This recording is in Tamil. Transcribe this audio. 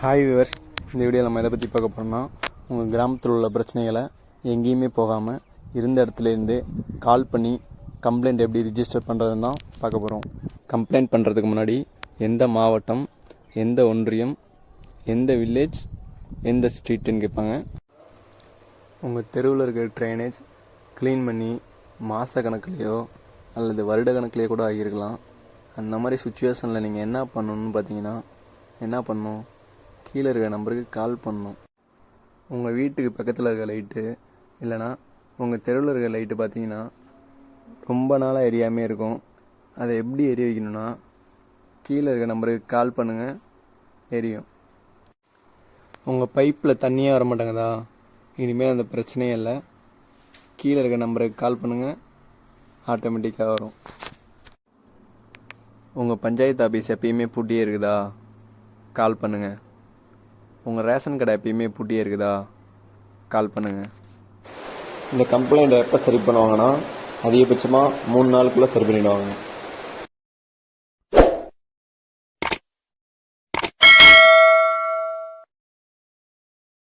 ஹாய் வியூவர்ஸ், இந்த வீடியோ நம்ம எதை பற்றி பார்க்க போகிறோம்னா, உங்கள் கிராமத்தில் உள்ள பிரச்சனைகளை எங்கேயுமே போகாமல் இருந்த இடத்துலேருந்து கால் பண்ணி கம்ப்ளைண்ட் எப்படி ரிஜிஸ்டர் பண்ணுறதுன்னு தான் பார்க்க போகிறோம். கம்ப்ளைண்ட் பண்ணுறதுக்கு முன்னாடி எந்த மாவட்டம், எந்த ஒன்றியம், எந்த வில்லேஜ், எந்த ஸ்ட்ரீட்டுன்னு கேட்பாங்க. உங்கள் தெருவில் இருக்கிற ட்ரைனேஜ் க்ளீன் பண்ணி மாத கணக்குலேயோ அல்லது வருட கணக்குலேயோ கூட ஆகியிருக்கலாம். அந்த மாதிரி சுச்சுவேஷனில் நீங்கள் என்ன பண்ணணும்னு பார்த்தீங்கன்னா, என்ன பண்ணணும், கீழே இருக்கிற நம்பருக்கு கால் பண்ணணும். உங்கள் வீட்டுக்கு பக்கத்தில் இருக்கிற லைட்டு இல்லைனா உங்கள் தெருவில் இருக்கிற லைட்டு பார்த்தீங்கன்னா ரொம்ப நாளாக எரியாமே இருக்கும். அதை எப்படி எரிய வைக்கணும்னா, கீழே இருக்கிற நம்பருக்கு கால் பண்ணுங்கள், எரியும். உங்கள் பைப்பில் தண்ணியே வர மாட்டேங்குதா, இனிமேல் அந்த பிரச்சனையே இல்லை. கீழே இருக்கிற நம்பருக்கு கால் பண்ணுங்கள், ஆட்டோமேட்டிக்காக வரும். உங்கள் பஞ்சாயத்து ஆஃபீஸ் எப்பயுமே பூட்டியே இருக்குதா, கால் பண்ணுங்கள். உங்கள் ரேஷன் கடை எப்பயுமே பூட்டியே இருக்குதா, கால் பண்ணுங்கள். இந்த கம்ப்ளைண்ட்டை எப்போ சரி பண்ணுவாங்கன்னா, அதிகபட்சமாக 3 நாளுக்குள்ளே சரி பண்ணிவிடுவாங்க.